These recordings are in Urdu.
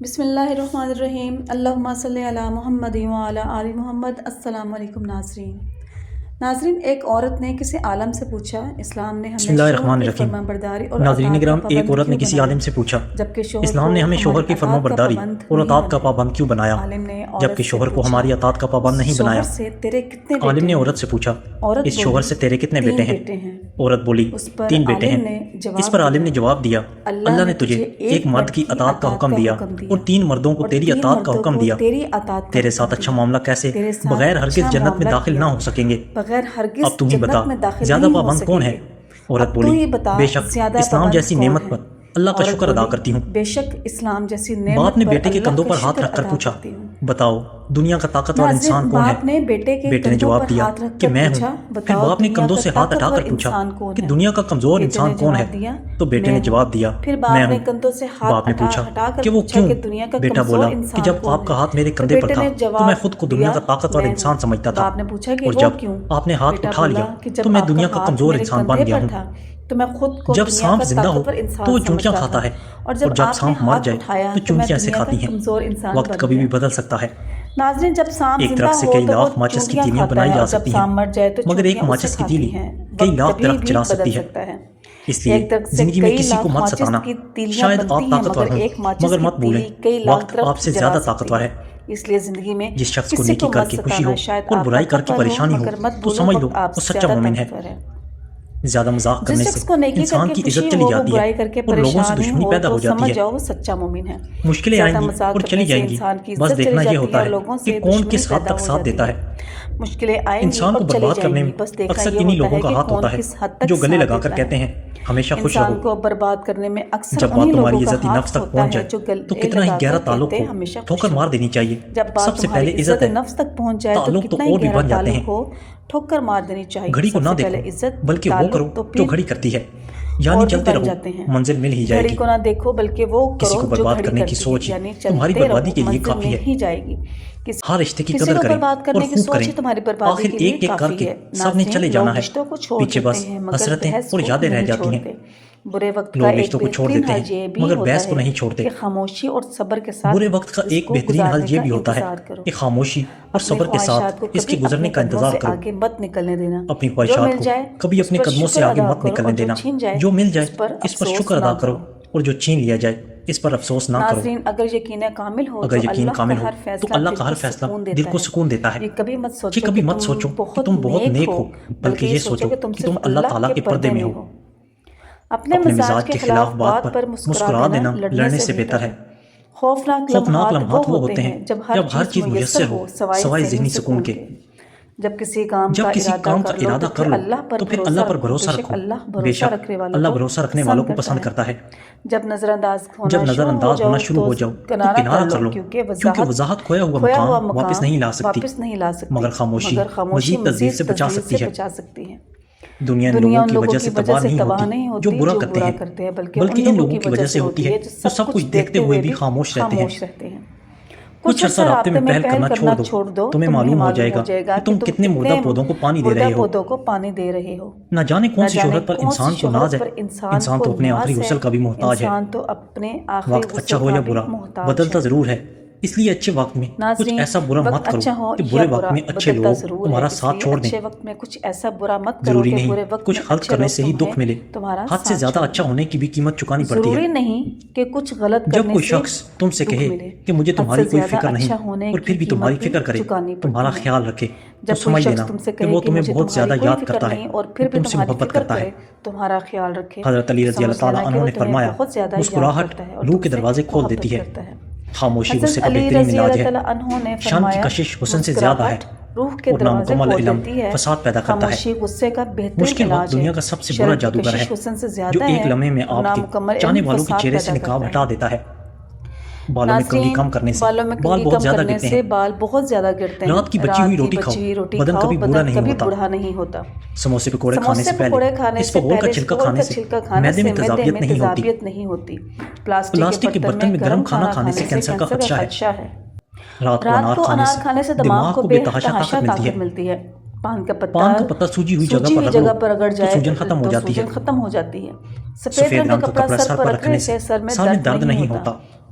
بسم اللہ الرحمن الرحیم، اللہم صلی علی محمد وعلی آل محمد۔ السلام علیکم ناظرین، ایک عورت نے کسی عالم سے پوچھا، اسلام نے بسم اللہ الرحمن الرحیم۔ ناظرین کرام، ایک عورت نے کسی عالم سے پوچھا، اسلام نے ہمیں شوہر کی فرما برداری اور اطاعت کا پابند کیوں بنایا، جبکہ شوہر کو ہماری اطاعت کا پابند نہیں بنایا؟ عالم نے عورت سے پوچھا، اس شوہر سے تیرے کتنے بیٹے ہیں؟ عورت بولی، 3 بیٹے ہیں۔ اس پر عالم نے جواب دیا، اللہ نے تجھے ایک مرد کی اطاعت کا حکم دیا اور 3 مردوں کو تیری اطاعت کا حکم دیا۔ تیرے ساتھ اچھا معاملہ کیسے بغیر ہرگز جنت میں داخل نہ ہو سکیں گے؟ اب تم ہی بتا، زیادہ پابند کون ہے؟ عورت بولی، بے شک اسلام جیسی نعمت پر اللہ کا شکر ادا کرتی ہوں۔ بے شک اسلام جیسی نعمت باپ نے بیٹے کے کندھوں پر ہاتھ رکھ کر پوچھا، بتاؤ دنیا کا طاقتور انسان کون ہے؟ بیٹے نے جواب دیا کہ میں ہوں۔ پھر باپ نے کندھوں سے ہاتھ ہٹا کر پوچھا کہ دنیا کا کمزور انسان کون ہے؟ تو بیٹے نے جواب دیا میں ہوں۔ باپ نے پوچھا کہ وہ کیوں؟ بیٹا بولا کہ جب آپ کا ہاتھ میرے کندھے پر تھا تو میں خود کو دنیا کا طاقتور انسان سمجھتا تھا، اور جب آپ نے ہاتھ اٹھا لیا تو میں دنیا کا کمزور انسان بن گیا ہوں۔ جب سانپ زندہ ہو تو وہ چونٹیاں کھاتا ہے، اور جب سانپ مر جائے تو چونٹیاں اسے کھاتی ہیں۔ وقت کبھی بھی بدل سکتا ہے۔ ناظرین، جب سانپ ایک درخت سے کئی لاکھ ماچس کی تیلیاں بنائی جا سکتی ہیں، مگر ایک ماچس کی تیلی کئی لاکھ درخت جلا سکتی ہے۔ اس لیے زندگی میں کسی کو مت ستانا۔ شاید آپ طاقتور ہوں، مگر مت بھولیں وقت آپ سے زیادہ طاقتور ہے۔ اس لیے زندگی میں جس شخص کو نیکی کر کے خوشی ہو اور برائی کر کے پریشانی ہو تو سمجھ لو وہ سچا مومن ہے۔ زیادہ مذاق کرنے سے انسان کی عزت چلی جاتی ہے اور لوگوں سے دشمنی پیدا ہو جاتی ہے۔ مشکلیں آئیں گی اور چلی جائیں گی، بس دیکھنا یہ ہوتا ہے کہ کون کس حد تک ساتھ دیتا ہے۔ انسان کو برباد کرنے میں اکثر انہی لوگوں کا ہاتھ ہوتا ہے جو گلے لگا کر کہتے ہیں ہمیشہ خوش رہو۔ جب بات تمہاری عزت نفس تک پہنچ جائے تو کتنا ہی گہرا تعلق ہو ٹھوکر مار دینی چاہیے۔ سب سے پہلے عزت ہے، تعلق تو اور بھی بن جاتے ہیں۔ ٹھوکر مار دینی چاہیے۔ گھڑی کو نہ دیکھو بلکہ وہ کرو جو گھڑی کرتی ہے، یعنی چلتے رہو منزل مل ہی جائے گی۔ گھڑی کو نہ دیکھو بلکہ وہ کسی کو برباد کرنے کی سوچ تمہاری بربادی کے لیے کافی ہے۔ ہر رشتے کی قدر کریں اور خوب کریں، آخر ایک ایک کر کے سب نے چلے جانا ہے، پیچھے بس حسرتیں اور یادیں رہ جاتی ہیں۔ لوگ رشتوں کو چھوڑ دیتے ہیں مگر بحث کو نہیں چھوڑتے۔ خاموشی اور صبر کے ساتھ برے وقت کا ایک بہترین حل یہ بھی ہوتا ہے کہ خاموشی اور صبر کے ساتھ اس کے گزرنے کا انتظار کرو۔ اپنی خواہشات کو کبھی اپنے قدموں سے آگے مت نکلنے دینا۔ جو مل جائے اس پر شکر ادا کرو اور جو چھین لیا جائے اس پر افسوس نہ کرو۔ اگر یقین کامل ہو تو اللہ کا ہر فیصلہ دل کو سکون دیتا ہے۔ یہ کبھی مت سوچو کہ تم بہت نیک ہو، بلکہ یہ سوچو کہ تم اللہ تعالیٰ کے پردے میں ہو۔ اپنے مزاج کے خلاف بات پر مسکرا دینا لڑنے سے بہتر ہے۔ خوفناک لمحات وہ ہوتے ہیں جب ہر چیز میسر ہو سوائے ذہنی سکون کے۔ جب کسی کام کا ارادہ کر لو تو پھر اللہ پر بھروسہ رکھو، بے شک اللہ بھروسہ رکھنے والوں کو پسند کرتا ہے۔ جب نظر انداز ہونا شروع ہو جاؤ تو کنارہ کر لو، کیونکہ وضاحت کھویا ہوا مقام واپس نہیں لا سکتی، مگر خاموشی مزید تذلیل سے بچا سکتی ہے۔ دنیا ان لوگوں کی وجہ سے تباہ نہیں ہوتی جو برا کرتے ہیں، بلکہ ان لوگوں کی وجہ سے ہوتی ہے جو سب کچھ دیکھتے ہوئے بھی خاموش رہتے ہیں۔ کچھ عرصہ رابطے میں پہل کرنا چھوڑ دو، تمہیں معلوم ہو جائے گا کہ تم کتنے مردہ پودوں کو پانی دے رہے ہو۔ نہ جانے کون سی شہرت پر انسان کو ناز ہے، انسان تو اپنے آخری غسل کا بھی محتاج ہے۔ وقت اچھا ہو یا برا بدلتا ضرور ہے، اس لیے اچھے وقت میں کچھ ایسا برا مت کرو کہ برے وقت میں اچھے لوگ تمہارا ساتھ چھوڑ دیں۔ ضروری نہیں کچھ خلق کرنے سے ہی دکھ ملے، حد سے زیادہ اچھا ہونے کی بھی قیمت چکانی پڑتی ہے۔ جب کوئی شخص تم سے کہے کہ مجھے تمہاری کوئی فکر نہیں اور پھر بھی تمہاری فکر کرے، تمہارا خیال رکھے، تو سمجھ لینا کہ وہ تمہیں بہت زیادہ یاد کرتا ہے اور تم سے محبت کرتا ہے۔ حضرت علی رضی اللہ تعالیٰ عنہ نے فرمایا، مسکراہٹ روح کے دروازے کھول دیتی ہے۔ خاموشی غصے کا بہترین علاج ہے۔ شان کی کشش حسن سے زیادہ ہے اور نامکمل علم فساد پیدا کرتا ہے۔ مشکل وقت دنیا کا سب سے برا جادوگر ہے جو ایک لمحے میں آپ کے چاہنے والوں کے چہرے سے نقاب ہٹا دیتا ہے۔ بالوں میں کنگھی کم کرنے سے بال بہت زیادہ گرتے ہیں۔ رات کی بچی ہوئی روٹی کھاؤ، بدن کبھی بوڑھا نہیں ہوتا۔ سموسے پکوڑے کھانے سے پہلے اسفغول کا چھلکا کھانے سے معدے میں تیزابیت نہیں ہوتی۔ پلاسٹک کے برتن میں گرم کھانا کھانے سے کینسر کا خدشہ ہے۔ رات کو انار کھانے سے دماغ کو بے تحاشا طاقت ملتی ہے۔ پان کا پتا سوجی ہوئی جگہ پر رگڑ جائے تو سوجن ختم ہو جاتی ہے۔ سفید رنگ کا کپڑا سر پر رکھنے سے سر میں درد نہیں ہوتا۔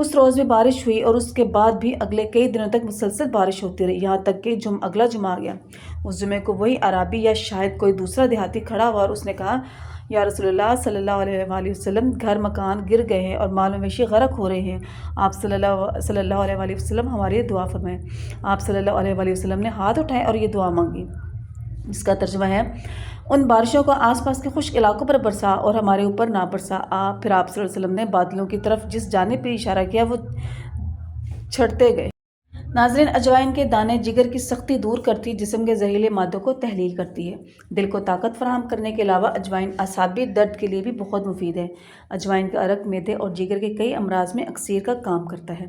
اس روز بھی بارش ہوئی اور اس کے بعد بھی اگلے کئی دنوں تک مسلسل بارش ہوتی رہی، یہاں تک کہ اگلا جمعہ آ گیا۔ اس جمعے کو وہی عرابی یا شاید کوئی دوسرا دیہاتی کھڑا ہوا اور اس نے کہا، یا رسول اللہ صلی اللہ علیہ وآلہ وسلم، گھر مکان گر گئے ہیں اور مال مویشی غرق ہو رہے ہیں، آپ صلی اللہ علیہ وآلہ وسلم ہمارے لیے دعا فرمائیں۔ آپ صلی اللہ علیہ وآلہ وسلم نے ہاتھ اٹھائے اور یہ دعا مانگی، جس کا ترجمہ ہے، ان بارشوں کو آس پاس کے خشک علاقوں پر برسا اور ہمارے اوپر نہ برسا۔ پھر آپ صلی اللہ علیہ وسلم نے بادلوں کی طرف جس جانب بھی اشارہ کیا وہ چھٹتے گئے۔ ناظرین، اجوائن کے دانے جگر کی سختی دور کرتی، جسم کے زہریلے مادوں کو تحلیل کرتی ہے۔ دل کو طاقت فراہم کرنے کے علاوہ اجوائن اعصابی درد کے لیے بھی بہت مفید ہے۔ اجوائن کا عرق معدے اور جگر کے کئی امراض میں اکسیر کا کام کرتا ہے۔